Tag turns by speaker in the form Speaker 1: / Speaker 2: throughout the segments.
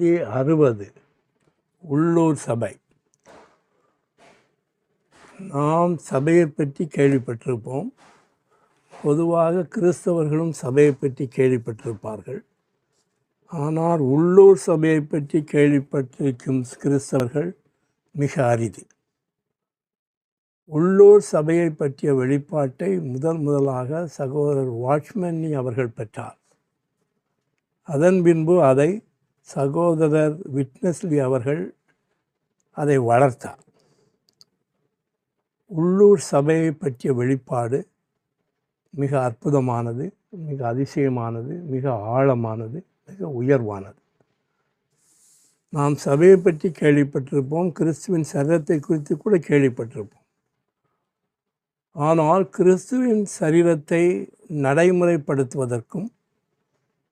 Speaker 1: பகுதி 60 உள்ளூர் சபை. நாம் சபையை பற்றி கேள்விப்பட்டிருப்போம். பொதுவாக கிறிஸ்தவர்களும் சபையை பற்றி கேள்விப்பட்டிருப்பார்கள். ஆனால் உள்ளூர் சபையை பற்றி கேள்விப்பட்டிருக்கும் கிறிஸ்தவர்கள் மிக அரிது. உள்ளூர் சபையை பற்றிய வெளிப்பாட்டை முதலாக சகோதரர் வாட்ச்மேனி அவர்கள் பெற்றார். அதன் பின்பு அதை சகோதரர் விட்னஸ்லி அவர்கள் அதை வளர்த்தார். உள்ளூர் சபையை பற்றிய வெளிப்பாடு மிக அற்புதமானது, மிக அதிசயமானது, மிக ஆழமானது, மிக உயர்வானது. நாம் சபையை பற்றி கேள்விப்பட்டிருப்போம், கிறிஸ்துவின் சரீரத்தை குறித்து கூட கேள்விப்பட்டிருப்போம். ஆனால் கிறிஸ்துவின் சரீரத்தை நடைமுறைப்படுத்துவதற்கும்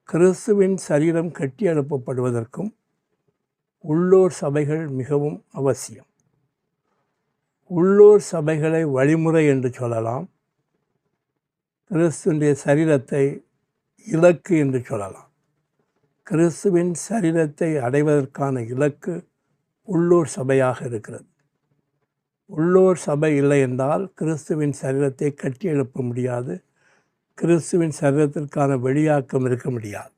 Speaker 1: கிறிஸ்துவின் சரீரம் கட்டி எழுப்பப்படுவதற்கும் உள்ளூர் சபைகள் மிகவும் அவசியம். உள்ளூர் சபைகளை வழிமுறை என்று சொல்லலாம். கிறிஸ்துவினுடைய சரீரத்தை இலக்கு என்று சொல்லலாம். கிறிஸ்துவின் சரீரத்தை அடைவதற்கான இலக்கு உள்ளூர் சபையாக இருக்கிறது. உள்ளூர் சபை இல்லை என்றால் கிறிஸ்துவின் சரீரத்தை கட்டி எழுப்ப முடியாது. கிறிஸ்துவின் சரீரத்திற்கான வெளியாக்கம் இருக்க முடியாது.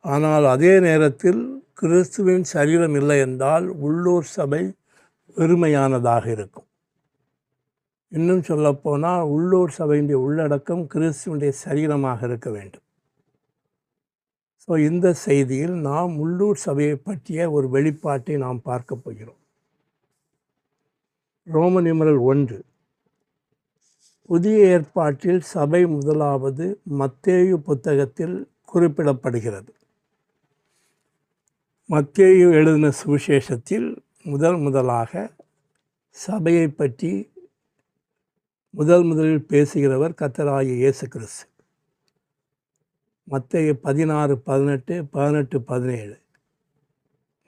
Speaker 1: ஆனால் அதே நேரத்தில் கிறிஸ்துவின் சரீரம் இல்லை என்றால் உள்ளூர் சபை வெறுமையானதாக இருக்கும். இன்னும் சொல்லப்போனால் உள்ளூர் சபையினுடைய உள்ளடக்கம் கிறிஸ்துவனுடைய சரீரமாக இருக்க வேண்டும். ஸோ இந்த செய்தியில் நாம் உள்ளூர் சபையை பற்றிய ஒரு வெளிப்பாட்டை நாம் பார்க்க போகிறோம். Roman numeral 1. புதிய ஏற்பாட்டில் சபை முதலாவது மத்தேயு புத்தகத்தில் குறிப்பிடப்படுகிறது. மத்தேயு எழுதின சுவிசேஷத்தில் முதலாக சபையை பற்றி முதலில் பேசுகிறவர் கர்த்தராகிய இயேசு கிறிஸ்து. மத்தேயு 16:18, 18:17.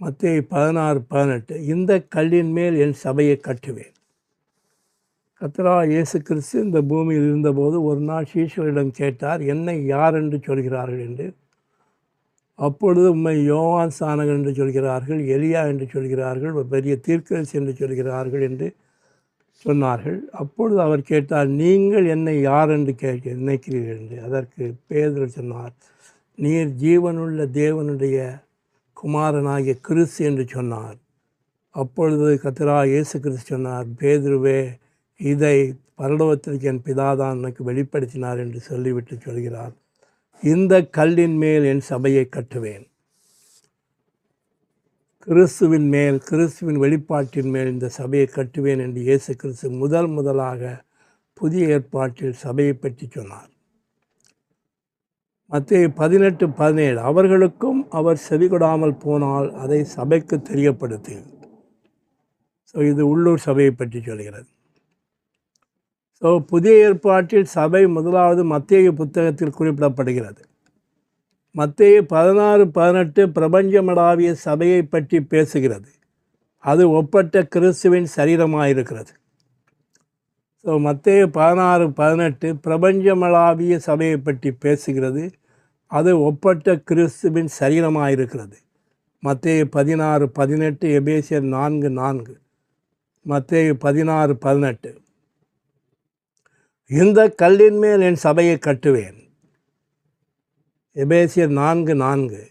Speaker 1: மத்தேயு 16:18 இந்த கல்லின் மேல் என் சபையை கட்டுவேன். கர்த்தராகிய இயேசு கிறிஸ்து இந்த பூமியில் இருந்தபோது ஒரு நாள் சீஷர்களிடம் கேட்டார், என்னை யார் என்று சொல்கிறார்கள் என்று. அப்பொழுது உம்மை யோவான் ஸ்நானகன் என்று சொல்கிறார்கள், எலியா என்று சொல்கிறார்கள், பெரிய தீர்க்கதரிசி என்று சொல்கிறார்கள் என்று சொன்னார்கள். அப்பொழுது அவர் கேட்டார், நீங்கள் என்னை யார் என்று நினைக்கிறீர்கள் என்று. அதற்கு பேதுரு சொன்னார், நீர் ஜீவனுள்ள தேவனுடைய குமாரனாகிய கிறிஸ்து என்று சொன்னார். அப்பொழுது கர்த்தராகிய இயேசு கிறிஸ்து சொன்னார், பேதுருவே, இதை பரலோகத்திற்கு என் பிதாதான் எனக்கு வெளிப்படுத்தினார் என்று சொல்லிவிட்டு சொல்கிறார், இந்த கல்லின் மேல் என் சபையை கட்டுவேன். கிறிஸ்துவின் மேல், கிறிஸ்துவின் வெளிப்பாட்டின் மேல் இந்த சபையை கட்டுவேன் என்று இயேசு கிறிஸ்து முதலாக புதிய ஏற்பாட்டில் சபையை பற்றி சொன்னார். மத்தேயு 18:17 அவர்களுக்கும் அவர் செவிகொடாமல் போனால் அதை சபைக்கு தெரியப்படுத்து. ஸோ இது உள்ளூர் சபையை பற்றி சொல்கிறது. ஸோ புதிய ஏற்பாட்டில் சபை முதலாவது மத்தேயு புத்தகத்தில் குறிப்பிடப்படுகிறது. மத்தேயு 16:18 பிரபஞ்சமடாவிய சபையை பற்றி பேசுகிறது. அது ஒப்பற்ற கிறிஸ்துவின் சரீரமாயிருக்கிறது. ஸோ மத்தேயு 16:18 பிரபஞ்சமளாவிய சபையை பற்றி பேசுகிறது. அது ஒப்பற்ற கிறிஸ்துவின் சரீரமாயிருக்கிறது. மத்தேயு 16:18 எபேசியர் 4:4. மத்தேயு 16:18 இந்த கல்லின் மேல் என் சபையை கட்டுவேன். எபேசியர் 4:4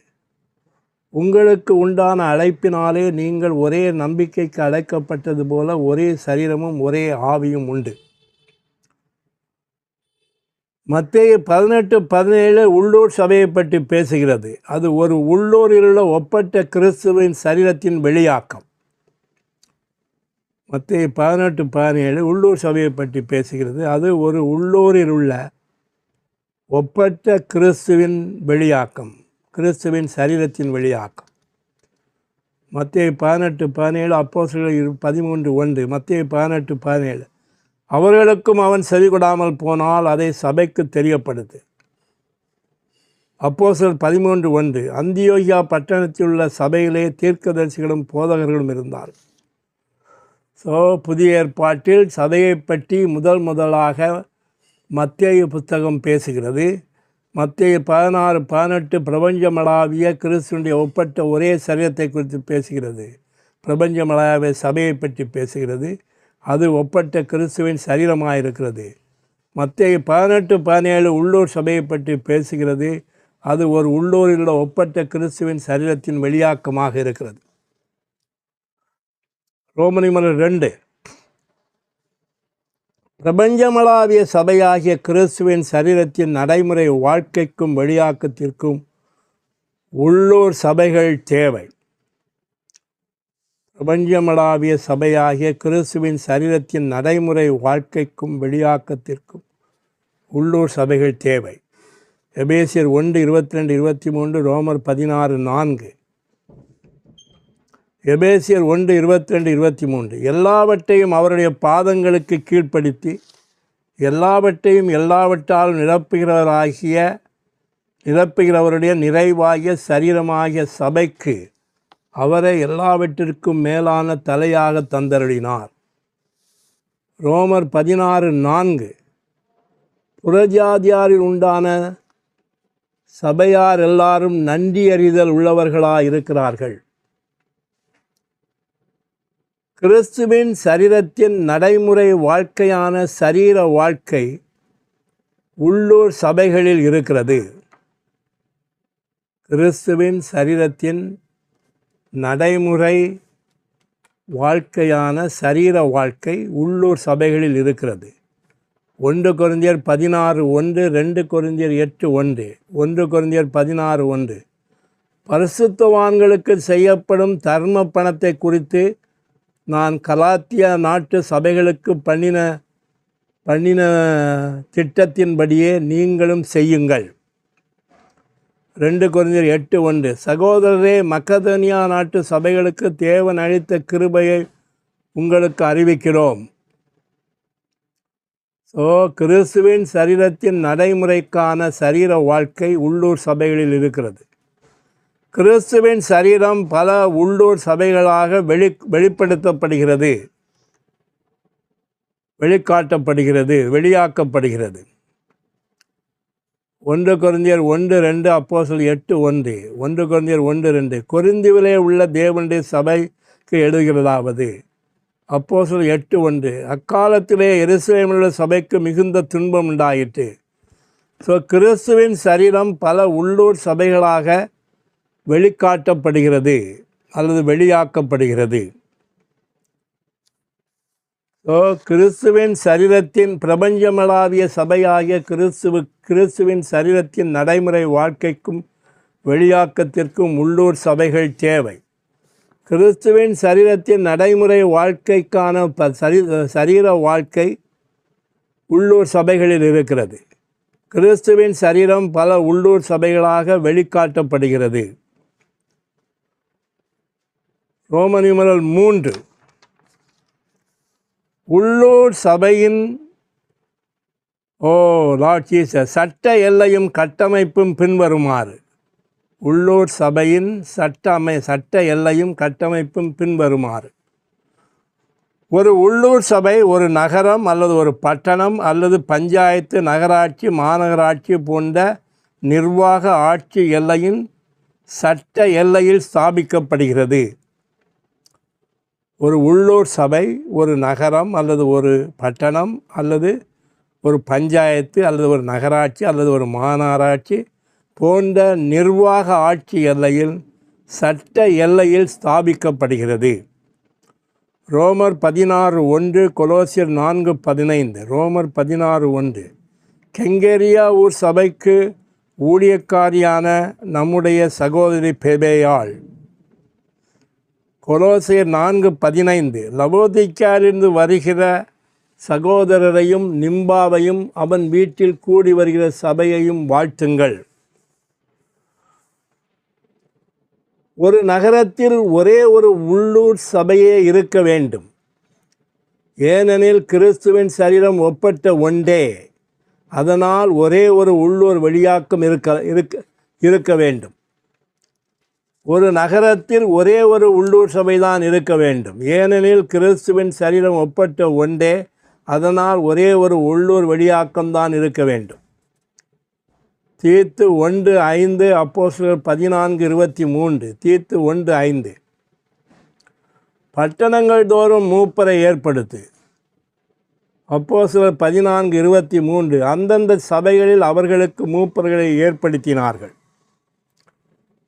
Speaker 1: உங்களுக்கு உண்டான அழைப்பினாலே நீங்கள் ஒரே நம்பிக்கைக்கு அழைக்கப்பட்டது போல ஒரே சரீரமும் ஒரே ஆவியும் உண்டு. மத்தேயு 18:17 உள்ளூர் சபையை பற்றி பேசுகிறது. அது ஒரு உள்ளூரிலுள்ள ஒப்பற்ற கிறிஸ்துவின் சரீரத்தின் வெளியாக்கம். மத்தேயு 18:17 உள்ளூர் சபையை பற்றி பேசுகிறது. அது ஒரு உள்ளூரில் உள்ள ஒப்பற்ற கிறிஸ்துவின் வெளியாக்கம், கிறிஸ்துவின் சரீரத்தின் வெளியாக்கம். மத்தேயு 18:17 அப்போஸ்தலர் 13:1. மத்தேயு 18:17 அவர்களுக்கும் அவன் செவிகொடாமல் போனால் அதை சபைக்கு தெரியப்படுத்து. அப்போஸ்தலர் 13:1 அந்தியோகியா பட்டணத்தில் உள்ள சபையிலே தீர்க்கதரிசிகளும் போதகர்களும் இருந்தார். ஸோ புதிய ஏற்பாட்டில் சபையை பற்றி முதலாக மத்தேயு புத்தகம் பேசுகிறது. மத்தேயு 16:18 பிரபஞ்சமளாவிய கிறிஸ்துவனுடைய ஒப்பற்ற ஒரே சரீரத்தை குறித்து பேசுகிறது. பிரபஞ்சமளாவிய சபையை பற்றி பேசுகிறது. அது ஒப்பற்ற கிறிஸ்துவின் சரீரமாக இருக்கிறது. மத்தேயு 18:17 உள்ளூர் சபையை பற்றி பேசுகிறது. அது ஒரு உள்ளூரில் உள்ள ஒப்பற்ற கிறிஸ்துவின் சரீரத்தின் வெளியாக்கமாக இருக்கிறது. ரோமனியர் 2 பிரபஞ்சமளாவிய சபையாகிய கிறிஸ்துவின் சரீரத்தின் நடைமுறை வாழ்க்கைக்கும் வெளியாக்கத்திற்கும் உள்ளூர் சபைகள் தேவை. பிரபஞ்சமளாவிய சபையாகிய கிறிஸ்துவின் சரீரத்தின் நடைமுறை வாழ்க்கைக்கும் வெளியாக்கத்திற்கும் உள்ளூர் சபைகள் தேவை. எபேசியர் 1:22-23, ரோமர் 16:4. எபேசியர் 1:22-23 எல்லாவற்றையும் அவருடைய பாதங்களுக்கு கீழ்ப்படுத்தி எல்லாவற்றையும் எல்லாவற்றாலும் நிரப்புகிறவருடைய நிறைவாகிய சரீரமாகிய சபைக்கு அவரை எல்லாவற்றிற்கும் மேலான தலையாக தந்தருளினார். ரோமர் 16:4 புறஜாதியாரில் உண்டான சபையார் எல்லாரும் நன்றியறிதல் உள்ளவர்களாக இருக்கிறார்கள். கிறிஸ்துவின் சரீரத்தின் நடைமுறை வாழ்க்கையான சரீர வாழ்க்கை உள்ளூர் சபைகளில் இருக்கிறது. கிறிஸ்துவின் சரீரத்தின் நடைமுறை வாழ்க்கையான சரீர வாழ்க்கை உள்ளூர் சபைகளில் இருக்கிறது. 1 கொரிந்தியர் 16:1, 2 கொரிந்தியர் 8:1, 1 கொரிந்தியர் 16:1 பரிசுத்தவான்களுக்கு செய்யப்படும் தர்ம பணத்தை குறித்து நான் கலாத்தியா நாட்டு சபைகளுக்கு பண்ணின திட்டத்தின்படியே நீங்களும் செய்யுங்கள். 2 கொரிந்தியர் 8:1 சகோதரரே, மக்கதோனியா நாட்டு சபைகளுக்கு தேவன் அளித்த கிருபையை உங்களுக்கு அறிவிக்கிறோம். கிறிஸ்துவின் சரீரத்தின் நடைமுறைக்கான சரீர வாழ்க்கை உள்ளூர் சபைகளில் இருக்கிறது. கிறிஸ்துவின் சரீரம் பல உள்ளூர் சபைகளாக வெளிப்படுத்தப்படுகிறது, வெளியாக்கப்படுகிறது. 1 கொரிந்தியர் 1:2, அப்போஸ்தலர் 8:1, 1 கொரிந்தியர் 1:2 கொரிந்துவிலே உள்ள தேவனுடைய சபைக்கு எழுதுகிறதாவது, அப்போஸ்தலர் 8:1 அக்காலத்திலே எருசலேமில் உள்ள சபைக்கு மிகுந்த துன்பம் உண்டாயிற்று. கிறிஸ்துவின் சரீரம் பல உள்ளூர் சபைகளாக வெளிக்காட்டப்படுகிறது அல்லது வெளியாக்கப்படுகிறது. கிறிஸ்துவின் சரீரத்தின் பிரபஞ்சமளாவிய சபையாகிய கிறிஸ்துவின் சரீரத்தின் நடைமுறை வாழ்க்கைக்கும் வெளியாக்கத்திற்கும் உள்ளூர் சபைகள் தேவை. கிறிஸ்துவின் சரீரத்தின் நடைமுறை வாழ்க்கைக்கான சரீர வாழ்க்கை உள்ளூர் சபைகளில் இருக்கிறது. கிறிஸ்துவின் சரீரம் பல உள்ளூர் சபைகளாக வெளிக்காட்டப்படுகிறது. ரோமனியர் 3 உள்ளூர் சபையின் சட்ட எல்லையும் கட்டமைப்பும் பின்வருமாறு. உள்ளூர் சபையின் சட்ட எல்லையும் கட்டமைப்பும் பின்வருமாறு. ஒரு உள்ளூர் சபை ஒரு நகரம் அல்லது ஒரு பட்டணம் அல்லது பஞ்சாயத்து, நகராட்சி, மாநகராட்சி போன்ற நிர்வாக ஆட்சி எல்லையின் சட்ட எல்லையில் ஸ்தாபிக்கப்படுகிறது. ஒரு உள்ளூர் சபை ஒரு நகரம் அல்லது ஒரு பட்டணம் அல்லது ஒரு பஞ்சாயத்து அல்லது ஒரு நகராட்சி அல்லது ஒரு மாநகராட்சி போன்ற நிர்வாக ஆட்சி எல்லையில் சட்ட எல்லையில் ஸ்தாபிக்கப்படுகிறது. ரோமர் 16:1, கொலோசியர் 4:15, ரோமர் 16:1 கெங்கேரியா ஊர் சபைக்கு ஊழியக்காரியான நம்முடைய சகோதரி பெபேயாள். கொலோசியர் 4:15 லவோதிக்கேயிலிருந்து வருகிற சகோதரரையும் நிம்பாவையும் அவன் வீட்டில் கூடி வருகிற சபையையும் வாழ்த்துங்கள். ஒரு நகரத்தில் ஒரே ஒரு உள்ளூர் சபையே இருக்க வேண்டும். ஏனெனில் கிறிஸ்துவின் சரீரம் ஒப்பற்ற ஒன்றே. அதனால் ஒரே ஒரு உள்ளூர் வெளியாக்கம் இருக்க வேண்டும். ஒரு நகரத்தில் ஒரே ஒரு உள்ளூர் சபைதான் இருக்க வேண்டும். ஏனெனில் கிறிஸ்துவின் சரீரம் ஒப்பற்ற ஒன்றே. அதனால் ஒரே ஒரு உள்ளூர் வெளியாக்கம்தான் இருக்க வேண்டும். தீத்து 1:5 அப்போஸ்தலர் 14:23. தீத்து 1:5. பட்டணங்கள் தோறும் மூப்பரை ஏற்படுத்து. அப்போஸ்தலர் 14:23. அந்தந்த சபைகளில் அவர்களுக்கு மூப்பர்களை ஏற்படுத்தினார்கள்.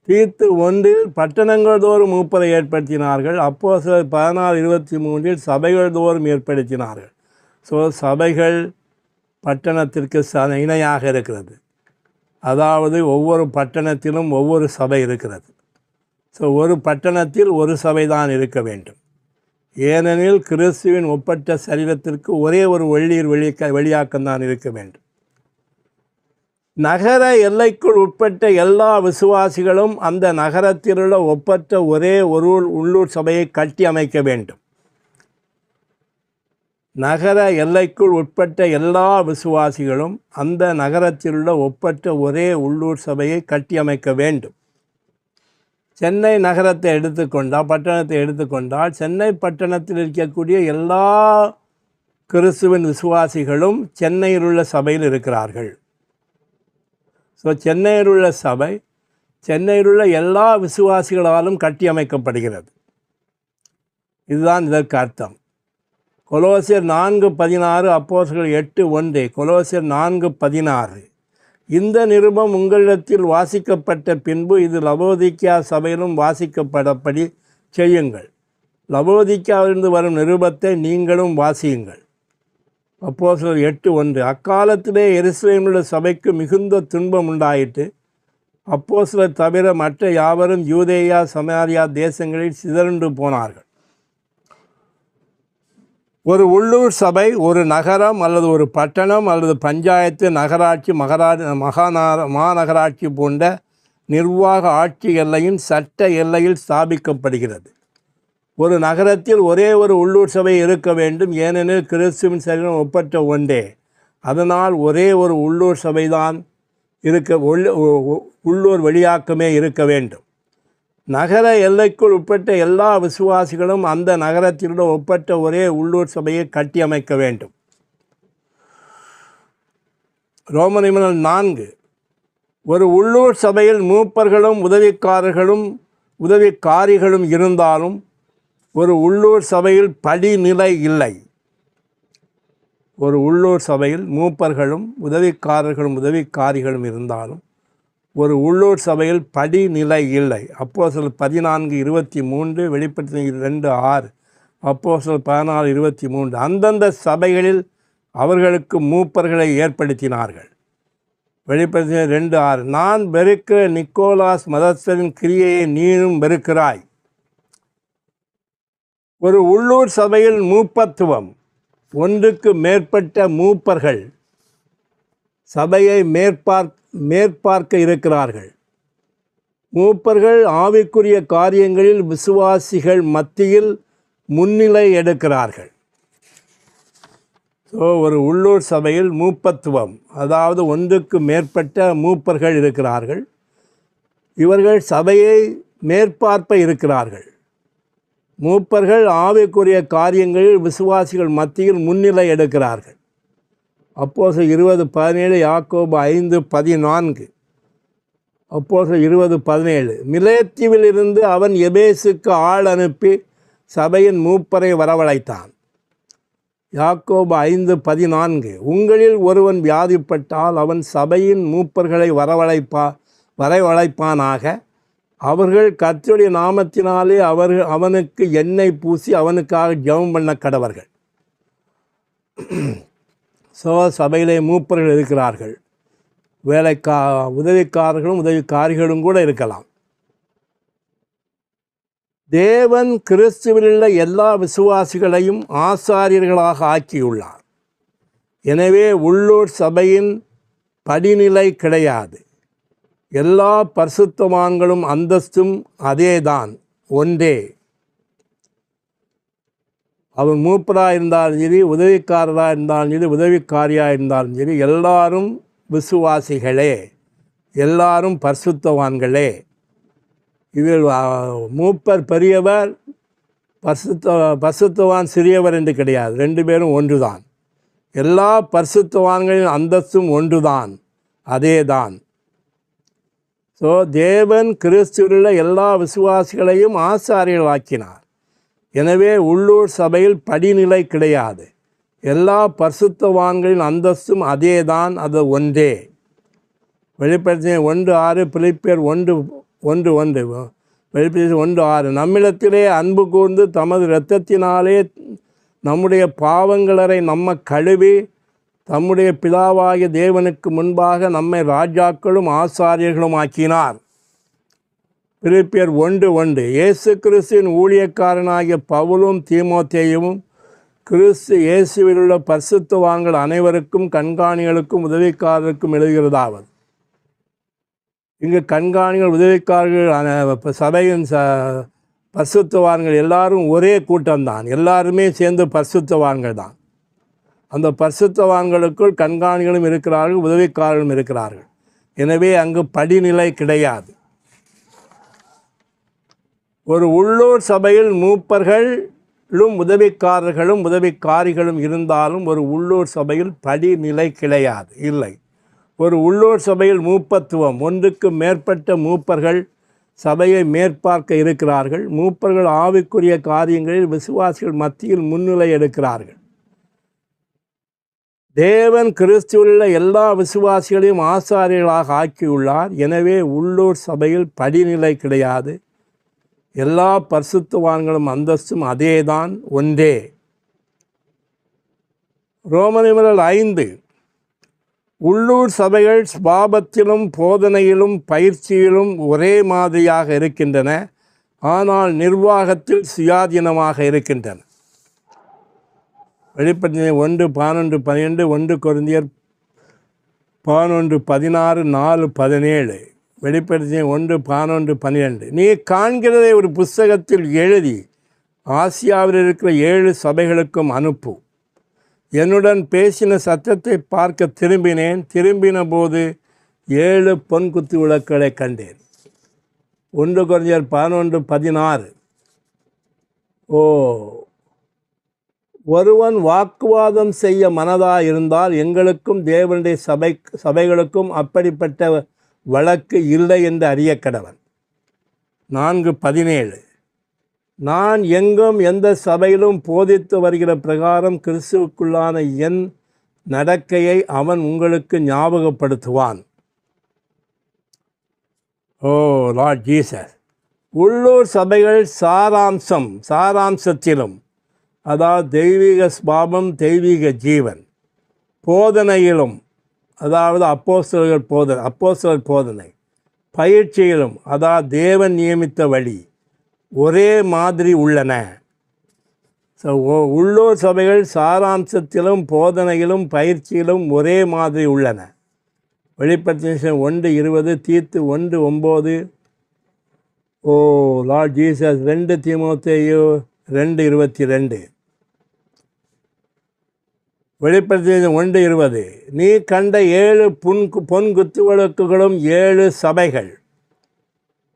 Speaker 1: தீத்து 1 பட்டணங்கள் தோறும் மூப்பரை ஏற்படுத்தினார்கள். அப்போஸ்தலர் 14:23 சபைகள் தோறும் ஏற்படுத்தினார்கள். ஸோ சபைகள் பட்டணத்திற்கு இணையாக இருக்கிறது. அதாவது ஒவ்வொரு பட்டணத்திலும் ஒவ்வொரு சபை இருக்கிறது. ஸோ ஒரு பட்டணத்தில் ஒரு சபை தான் இருக்க வேண்டும். ஏனெனில் கிறிஸ்துவின் ஒப்பற்ற சரீரத்திற்கு ஒரே ஒரு வெளியாக்கம்தான் இருக்க வேண்டும். நகர எல்லைக்குள் உட்பட்ட எல்லா விசுவாசிகளும் அந்த நகரத்திலுள்ள ஒப்பற்ற ஒரே ஒரு உள்ளூர் சபையை கட்டி அமைக்க வேண்டும். நகர எல்லைக்குள் உட்பட்ட எல்லா விசுவாசிகளும் அந்த நகரத்திலுள்ள ஒப்பற்ற ஒரே உள்ளூர் சபையை கட்டி அமைக்க வேண்டும். சென்னை நகரத்தை எடுத்துக்கொண்டால், பட்டணத்தை எடுத்துக்கொண்டால், சென்னை பட்டணத்தில் இருக்கக்கூடிய எல்லா கிறிஸ்துவின் விசுவாசிகளும் சென்னையில் உள்ள சபையில் இருக்கிறார்கள். ஸோ சென்னையில் உள்ள சபை சென்னையில் உள்ள எல்லா விசுவாசிகளாலும் கட்டி அமைக்கப்படுகிறது. இதுதான் இதற்கு அர்த்தம். கொலோசியர் 4:16 அப்போஸ்தலர் 8:1. கொலோசியர் 4:16. இந்த நிருபம் உங்களிடத்தில் வாசிக்கப்பட்ட பின்பு இது லவோதிக்கா சபையிலும் வாசிக்கப்படப்படி செய்யுங்கள். லவோதிக்காவிலிருந்து வரும் நிருபத்தை நீங்களும் வாசியுங்கள். அப்போஸ்தலர் 8:1. அக்காலத்திலே எருசலேமிலுள்ள சபைக்கு மிகுந்த துன்பம் உண்டாயிற்று. அப்போஸ்தலர் தவிர மற்ற யாவரும் யூதேயா சமாரியா தேசங்களில் சிதறுண்டு போனார்கள். ஒரு உள்ளூர் சபை ஒரு நகரம் அல்லது ஒரு பட்டணம் அல்லது பஞ்சாயத்து, நகராட்சி, மாநகராட்சி போன்ற நிர்வாக ஆட்சி எல்லையின் சட்ட எல்லையில் ஸ்தாபிக்கப்படுகிறது. ஒரு நகரத்தில் ஒரே ஒரு உள்ளூர் சபை இருக்க வேண்டும். ஏனெனில் கிறிஸ்துவின் சரீரம் ஒப்பற்ற ஒன்றே. அதனால் ஒரே ஒரு உள்ளூர் சபைதான் உள்ளூர் வெளியாக்கமே இருக்க வேண்டும். நகர எல்லைக்குள் உட்பட்ட எல்லா விசுவாசிகளும் அந்த நகரத்திலுள்ள ஒப்பற்ற ஒரே உள்ளூர் சபையை கட்டியமைக்க வேண்டும். ரோமர் 4. ஒரு உள்ளூர் சபையில் மூப்பர்களும் உதவிக்காரிகளும் இருந்தாலும் ஒரு உள்ளூர் சபையில் படிநிலை இல்லை. ஒரு உள்ளூர் சபையில் மூப்பர்களும் உதவிக்காரிகளும் இருந்தாலும் ஒரு உள்ளூர் சபையில் படிநிலை இல்லை. அப்போஸ்தலர் 14:23. வெளிப்படுத்தின 2:6. அப்போஸ்தலர் 14:23. அந்தந்த சபைகளில் அவர்களுக்கு மூப்பர்களை ஏற்படுத்தினார்கள். வெளிப்படுத்தின 2:6. நான் வெறுக்கிற நிக்கோலாஸ் மதஸ்தரின் கிரியையை நீனும் வெறுக்கிறாய். ஒரு உள்ளூர் சபையில் மூப்பத்துவம். ஒன்றுக்கு மேற்பட்ட மூப்பர்கள் சபையை மேற்பார்க்க இருக்கிறார்கள். மூப்பர்கள் ஆவிக்குரிய காரியங்களில் விசுவாசிகள் மத்தியில் முன்னிலை எடுக்கிறார்கள். ஸோ ஒரு உள்ளூர் சபையில் மூப்பத்துவம், அதாவது ஒன்றுக்கு மேற்பட்ட மூப்பர்கள் இருக்கிறார்கள். இவர்கள் சபையை மேற்பார்ப்ப இருக்கிறார்கள். மூப்பர்கள் ஆவிக்குரிய காரியங்களில் விசுவாசிகள் மத்தியில் முன்னிலை எடுக்கிறார்கள். அப்போஸ்தலர் 20:17. யாக்கோபு 5:14. அப்போஸ்தலர் 20:17. மிலேத்தியிலிருந்து அவன் எபேசுக்கு ஆள் அனுப்பி சபையின் மூப்பரை வரவழைத்தான். யாக்கோபு 5:14. உங்களில் ஒருவன் வியாதிப்பட்டால் அவன் சபையின் மூப்பர்களை வரவழைப்பானாக. அவர்கள் கர்த்தருடைய நாமத்தினாலே அவனுக்கு எண்ணெய் பூசி அவனுக்காக ஜெபம் பண்ண கடவர்கள். ஸோ சபையிலே மூப்பர்கள் இருக்கிறார்கள். உதவிக்காரிகளும் கூட இருக்கலாம். தேவன் கிறிஸ்துவிலுள்ள எல்லா விசுவாசிகளையும் ஆசாரியர்களாக ஆக்கியுள்ளார். எனவே உள்ளூர் சபையின் படிநிலை கிடையாது. எல்லா பரிசுத்தவான்களும் அந்தஸ்தும் அதேதான், ஒன்றே. அவர் மூப்பராக இருந்தாலும் சரி, உதவிக்காரராக இருந்தாலும் சரி, உதவிக்காரியாக இருந்தாலும் சரி, எல்லாரும் விசுவாசிகளே, எல்லாரும் பரிசுத்தவான்களே. இதில் மூப்பர் பெரியவர், பரிசுத்தவான் சிறியவர் என்று கிடையாது. 2 பேரும் ஒன்றுதான். எல்லா பரிசுத்தவான்களின் அந்தஸ்தும் ஒன்றுதான், அதேதான். ஸோ தேவன் கிறிஸ்துவிலுள்ள எல்லா விசுவாசிகளையும் ஆசாரியர்களாக்கினார். எனவே உள்ளூர் சபையில் படிநிலை கிடையாது. எல்லா பரிசுத்தவான்களின் அந்தஸ்தும் அதே தான், அது ஒன்றே. வெளிப்படுத்தின 1:6, பிலிப்பியர் 1:1, வெளிப்படுத்தின 1:6. நம்மிடத்திலே அன்பு கூர்ந்து தமது இரத்தத்தினாலே நம்முடைய பாவங்களரை நம்ம கழுவி தம்முடைய பிதாவாகிய தேவனுக்கு முன்பாக நம்மை ராஜாக்களும் ஆசாரியர்களும் ஆக்கினார். பிலிப்பியர் 1:1. இயேசு கிறிஸ்துவின் ஊழியக்காரனாகிய பவுலும் தீமோத்தேயுவும் கிறிஸ்து இயேசுவிலுள்ள பரிசுத்தவான்கள் அனைவருக்கும் கண்காணிகளுக்கும் உதவிக்காரருக்கும் எழுதுகிறதாவது. இங்கு கண்காணிகள், உதவிக்காரர்கள், சபையின் பரிசுத்தவான்கள் எல்லாரும் ஒரே கூட்டம்தான். எல்லாருமே சேர்ந்து பரிசுத்தவான்கள் தான். அந்த பரிசுத்தவான்களுக்குள் கண்காணிகளும் இருக்கிறார்கள், உதவிக்காரர்களும் இருக்கிறார்கள். எனவே அங்கு படிநிலை கிடையாது. ஒரு உள்ளூர் சபையில் மூப்பர்களும் உதவிக்காரர்களும் உதவிக்காரிகளும் இருந்தாலும் ஒரு உள்ளூர் சபையில் படிநிலை கிடையாது, இல்லை. ஒரு உள்ளூர் சபையில் மூப்பத்துவம், ஒன்றுக்கு மேற்பட்ட மூப்பர்கள் சபையை மேற்பார்க்க இருக்கிறார்கள். மூப்பர்கள் ஆவிக்குரிய காரியங்களில் விசுவாசிகள் மத்தியில் முன்னிலை எடுக்கிறார்கள். தேவன் கிறிஸ்துவிலுள்ள எல்லா விசுவாசிகளையும் ஆசாரியர்களாக ஆக்கியுள்ளார். எனவே உள்ளூர் சபையில் படிநிலை கிடையாது. எல்லா பரிசுத்தவான்களும் அந்தஸ்தும் அதே தான், ஒன்றே. ரோமனியர் 5. உள்ளூர் சபைகள் சுபாவத்திலும் போதனையிலும் பயிற்சியிலும் ஒரே மாதிரியாக இருக்கின்றன, ஆனால் நிர்வாகத்தில் சுயாதீனமாக இருக்கின்றன. வெளிப்படுத்தின 1:11-12, 1 கொரிந்தியர் 11:16, 4:17. வெளிப்படுத்தின 1:11-12. நீ காண்கிறதை ஒரு புஸ்தகத்தில் எழுதி ஆசியாவில் இருக்கிற 7 சபைகளுக்கும் அனுப்பு. என்னுடன் பேசின சத்தத்தை பார்க்க திரும்பினேன். திரும்பின போது 7 பொன்குத்து விளக்குகளை கண்டேன். 1 கொரிந்தியர் 11:16. ஒருவன் வாக்குவாதம் செய்ய மனதாக இருந்தால் எங்களுக்கும் தேவனுடைய சபைகளுக்கும் அப்படிப்பட்ட வழக்கு இல்லை என்று அறிய கடவன். 4:17. நான் எங்கும் எந்த சபையிலும் போதித்து வருகிற பிரகாரம் கிறிஸ்துவுக்குள்ளான என் நடக்கையை அவன் உங்களுக்கு ஞாபகப்படுத்துவான். Lord Jesus. உள்ளூர் சபைகள் சாராம்சத்திலும், அதாவது தெய்வீக சுபாவம், தெய்வீக ஜீவன், போதனையிலும், அதாவது அப்போஸ்தலர் போதனை, பயிற்சியிலும், அதாவது தேவன் நியமித்த வழி, ஒரே மாதிரி உள்ளன. உள்ளூர் சபைகள் சாராம்சத்திலும் போதனையிலும் பயிற்சியிலும் ஒரே மாதிரி உள்ளன. வெளிப்படுத்தின 1:20, தீத்து 1:9, லார்ட் ஜீசஸ். 2 தீமோத்தேயு 2:22. வெளிப்படுத்தின 1:20. நீ கண்ட 7 பொன் குத்துவிளக்குகளும் 7 சபைகள்.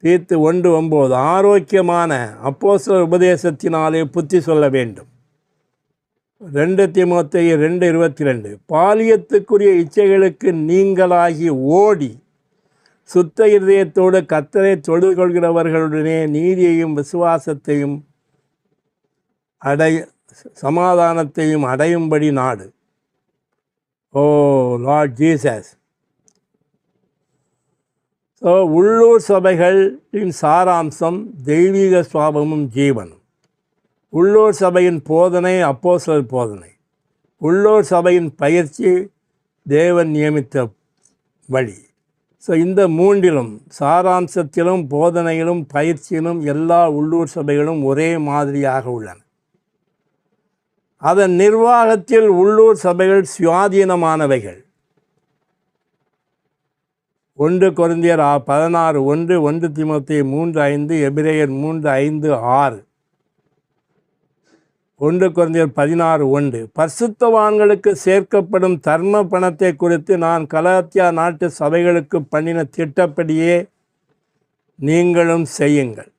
Speaker 1: தீத்து 1:9. ஆரோக்கியமான அப்போஸ்தலர் உபதேசத்தினாலே புத்தி சொல்ல வேண்டும். 2 தீமோத்தேயு 2:22. பாலியத்துக்குரிய இச்சைகளுக்கு நீங்களாகி ஓடி சுத்த இருதயத்தோடு கர்த்தரை தொழுது கொள்கிறவர்களுடனே நீதியையும் விசுவாசத்தையும் சமாதானத்தையும் அடையும்படி நாடு. Lord Jesus. உள்ளூர் சபைகளின் சாராம்சம் தெய்வீக சுபாவமும் ஜீவனும். உள்ளூர் சபையின் போதனை அப்போஸ்தலர் போதனை. உள்ளூர் சபையின் பயிற்சி தேவன் நியமித்த வழி. இந்த மூன்றிலும், சாராம்சத்திலும் போதனையிலும் பயிற்சியிலும் எல்லா உள்ளூர் சபைகளும் ஒரே மாதிரியாக உள்ளன. அதன் நிர்வாகத்தில் உள்ளூர் சபைகள் சுயாதீனமானவைகள். 1 கொரிந்தியர் 16:1, 1 தீமோத்தேயு 3:5, எபிரேயர் 3:5-6, 1 கொரிந்தியர் 16:1. பரிசுத்தவான்களுக்கு சேர்க்கப்படும் தர்ம பணத்தை குறித்து நான் கலாத்தியா நாட்டு சபைகளுக்கு பண்ணின திட்டப்படியே நீங்களும் செய்யுங்கள்.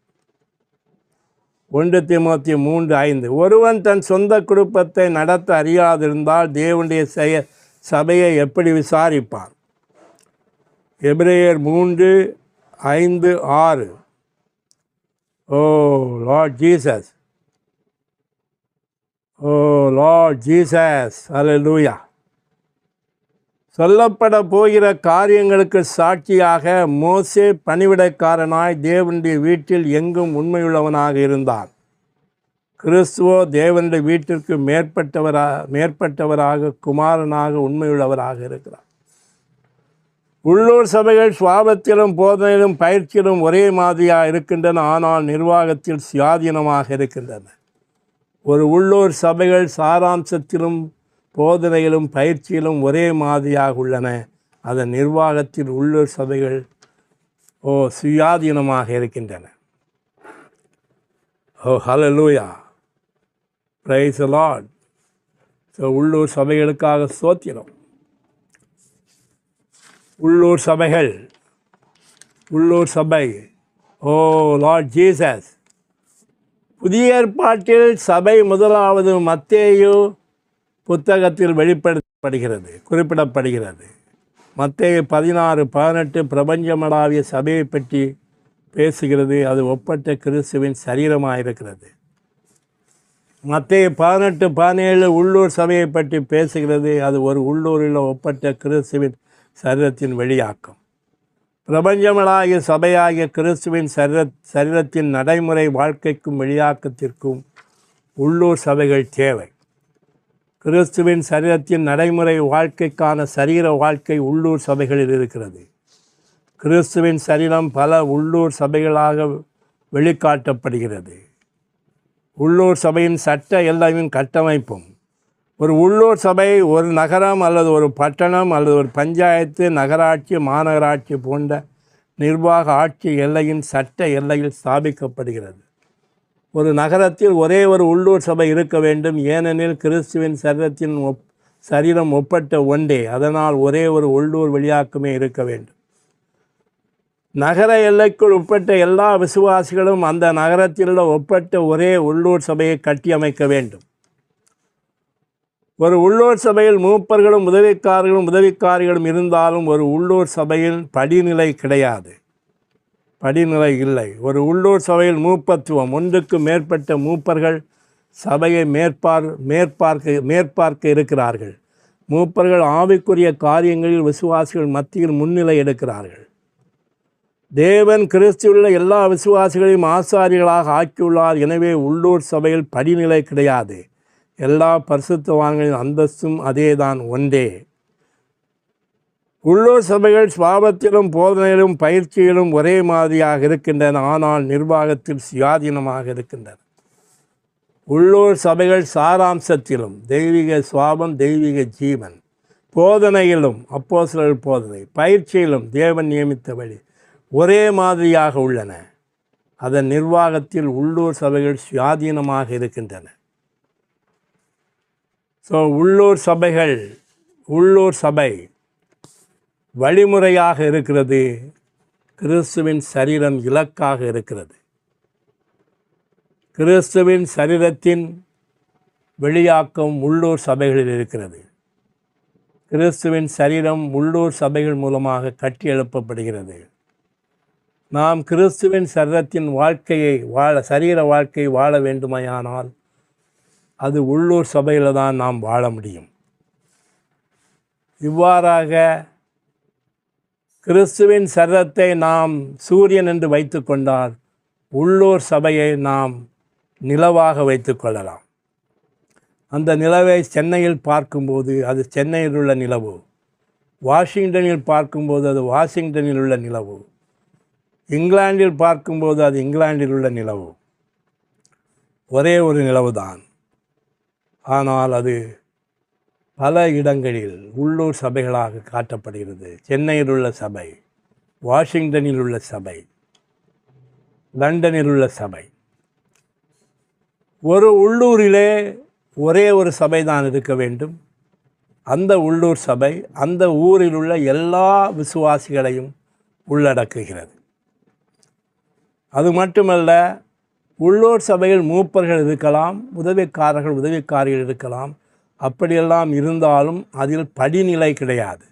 Speaker 1: 1 தீமோத்தேயு 3:5. ஒருவன் தன் சொந்த குடும்பத்தை நடத்த அறியாதிருந்தால் தேவனுடைய சபையை எப்படி விசாரிப்பான்? எபிரேயர் 3, 5:6. ஓ லார்ட் ஜீசஸ், ஓ லார்ட் ஜீசஸ், அல்லேலூயா. சொல்லப்பட போகிற காரியங்களுக்கு சாட்சியாக மோசே பணிவிடைக்காரனாய் தேவனுடைய வீட்டில் எங்கும் உண்மையுள்ளவனாக இருந்தான். கிறிஸ்துவோ தேவனுடைய வீட்டிற்கு மேற்பட்டவராக குமாரனாக உண்மையுள்ளவராக இருக்கிறார். உள்ளூர் சபைகள் சுவாபத்திலும் போதனையிலும் பயிற்சியிலும் ஒரே மாதிரியாக இருக்கின்றன, ஆனால் நிர்வாகத்தில் சுயாதீனமாக இருக்கின்றன. ஒரு உள்ளூர் சபைகள் சாராம்சத்திலும் போதனையிலும் பயிற்சியிலும் ஒரே மாதிரியாக உள்ளன, அதன் நிர்வாகத்தில் உள்ளூர் சபைகள் சுயாதீனமாக இருக்கின்றன. ஹல்லேலூயா, பிரைஸ் தி லார்ட். உள்ளூர் சபைகளுக்காக ஸ்தோத்திரம். உள்ளூர் சபைகள், உள்ளூர் சபை, ஓ லார்ட் ஜீசஸ். புதிய ஏற்பாட்டில் சபை முதலாவது மத்தேயு புத்தகத்தில் குறிப்பிடப்படுகிறது. மத்தேயு 16:18 பிரபஞ்சமளாவிய சபையை பற்றி பேசுகிறது. அது ஒப்பற்ற கிறிஸ்துவின் சரீரமாக இருக்கிறது. மத்தேயு 18:17 உள்ளூர் சபையை பற்றி பேசுகிறது. அது ஒரு உள்ளூரில் ஒப்பற்ற கிறிஸ்துவின் சரீரத்தின் வெளியாக்கம். பிரபஞ்சமளாகிய சபையாகிய கிறிஸ்துவின் சரீரத்தின் நடைமுறை வாழ்க்கைக்கும் வெளியாக்கத்திற்கும் உள்ளூர் சபைகள் தேவை. கிறிஸ்துவின் சரீரத்தின் நடைமுறை வாழ்க்கைக்கான சரீர வாழ்க்கை உள்ளூர் சபைகளில் இருக்கிறது. கிறிஸ்துவின் சரீரம் பல உள்ளூர் சபைகளாக வெளிக்காட்டப்படுகிறது. உள்ளூர் சபையின் சட்ட எல்லையின் கட்டமைப்பும். ஒரு உள்ளூர் சபை ஒரு நகரம் அல்லது ஒரு பட்டணம் அல்லது ஒரு பஞ்சாயத்து, நகராட்சி, மாநகராட்சி போன்ற நிர்வாக ஆட்சி எல்லையின் சட்ட எல்லையில் ஸ்தாபிக்கப்படுகிறது. ஒரு நகரத்தில் ஒரே ஒரு உள்ளூர் சபை இருக்க வேண்டும், ஏனெனில் கிறிஸ்துவின் சரீரம் ஒப்பற்ற ஒன்றே. அதனால் ஒரே ஒரு உள்ளூர் வெளியாக்கமே இருக்க வேண்டும். நகர எல்லைக்குள் உட்பட்ட எல்லா விசுவாசிகளும் அந்த நகரத்தில் ஒப்பற்ற ஒரே உள்ளூர் சபையை கட்டியமைக்க வேண்டும். ஒரு உள்ளூர் சபையில் மூப்பர்களும் உதவிக்காரிகளும் இருந்தாலும் ஒரு உள்ளூர் சபையில் படிநிலை கிடையாது, படிநிலை இல்லை. ஒரு உள்ளூர் சபையில் மூப்பத்துவம், ஒன்றுக்கு மேற்பட்ட மூப்பர்கள் சபையை மேற்பார்க்க இருக்கிறார்கள். மூப்பர்கள் ஆவிக்குரிய காரியங்களில் விசுவாசிகள் மத்தியில் முன்னிலை எடுக்கிறார்கள். தேவன் கிறிஸ்துவுள்ள எல்லா விசுவாசிகளையும் ஆசாரியர்களாக ஆக்கியுள்ளார். எனவே உள்ளூர் சபையில் படிநிலை கிடையாது. எல்லா பரிசுத்தவான்களின் அந்தஸ்தும் அதேதான், ஒன்றே. உள்ளூர் சபைகள் சுவாபத்திலும் போதனையிலும் பயிற்சியிலும் ஒரே மாதிரியாக இருக்கின்றன, ஆனால் நிர்வாகத்தில் சுயாதீனமாக இருக்கின்றன. உள்ளூர் சபைகள் சாராம்சத்திலும் தெய்வீக சுவாபம், தெய்வீக ஜீவன், போதனையிலும் அப்போஸ்தலர் போதனை, பயிற்சியிலும் தேவன் நியமித்த வழி ஒரே மாதிரியாக உள்ளன. அதன் நிர்வாகத்தில் உள்ளூர் சபைகள் சுயாதீனமாக இருக்கின்றன. உள்ளூர் சபை வழிமுறையாக இருக்கிறது. கிறிஸ்துவின் சரீரம் இலக்காக இருக்கிறது. கிறிஸ்துவின் சரீரத்தின் வெளியாக்கம் உள்ளூர் சபைகளில் இருக்கிறது. கிறிஸ்துவின் சரீரம் உள்ளூர் சபைகள் மூலமாக கட்டி எழுப்பப்படுகிறது. நாம் கிறிஸ்துவின் சரீரத்தின் சரீர வாழ்க்கையை வாழ வேண்டுமையானால் அது உள்ளூர் சபையில் தான் நாம் வாழ முடியும். இவ்வாறாக கிறிஸ்துவின் சரீரத்தை நாம் சூரியன் என்று வைத்து கொண்டால் உள்ளூர் சபையை நாம் நிலவாக வைத்து கொள்ளலாம். அந்த நிலவை சென்னையில் பார்க்கும்போது அது சென்னையில் உள்ள நிலவு, வாஷிங்டனில் பார்க்கும்போது அது வாஷிங்டனில் உள்ள நிலவு, இங்கிலாந்தில் பார்க்கும்போது அது இங்கிலாந்தில் உள்ள நிலவு. ஒரே ஒரு நிலவு தான், ஆனால் அது பல இடங்களில் உள்ளூர் சபைகளாக காட்டப்படுகிறது. சென்னையில் உள்ள சபை, வாஷிங்டனில் உள்ள சபை, லண்டனில் உள்ள சபை. ஒரு உள்ளூரிலே ஒரே ஒரு சபை தான் இருக்க வேண்டும். அந்த உள்ளூர் சபை அந்த ஊரில் உள்ள எல்லா விசுவாசிகளையும் உள்ளடக்குகிறது. அது மட்டுமல்ல, உள்ளூர் சபையில் மூப்பர்கள் இருக்கலாம், உதவிக்காரிகள் இருக்கலாம். அப்படியெல்லாம் இருந்தாலும் அதில் படிநிலை கிடையாது.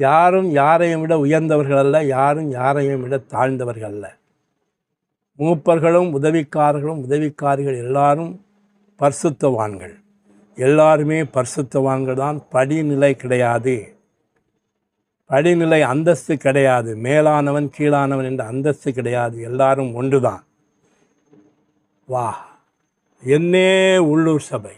Speaker 1: யாரும் யாரையும் விட உயர்ந்தவர்கள் அல்ல, யாரும் யாரையும் விட தாழ்ந்தவர்கள் அல்ல. மூப்பர்களும் உதவிக்காரிகள் எல்லாரும் பரிசுத்தவான்கள். எல்லாருமே பரிசுத்தவான்கள் தான். படிநிலை கிடையாது, படிநிலை அந்தஸ்து கிடையாது, மேலானவன் கீழானவன் என்ற அந்தஸ்து கிடையாது. எல்லாரும் ஒன்று தான். வா, என்னே உள்ளூர் சபை.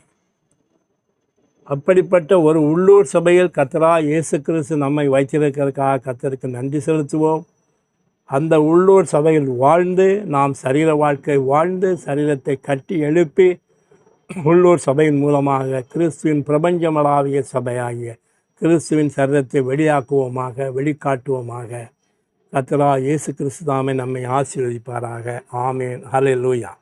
Speaker 1: அப்படிப்பட்ட ஒரு உள்ளூர் சபையில் கர்த்தராகிய இயேசு கிறிஸ்து நம்மை வைத்திருக்கிறதுக்காக கர்த்தருக்கு நன்றி செலுத்துவோம். அந்த உள்ளூர் சபையில் வாழ்ந்து நாம் சரீர வாழ்க்கை வாழ்ந்து சரீரத்தை கட்டி எழுப்பி உள்ளூர் சபையின் மூலமாக கிறிஸ்துவின் பிரபஞ்சமளாவிய சபையாகிய கிறிஸ்துவின் சரீரத்தை வெளிக்காட்டுவோமாக. கர்த்தராகிய இயேசு கிறிஸ்து தாமே நம்மை ஆசீர்வதிப்பாராக. ஆமென். ஹல்லேலூயா.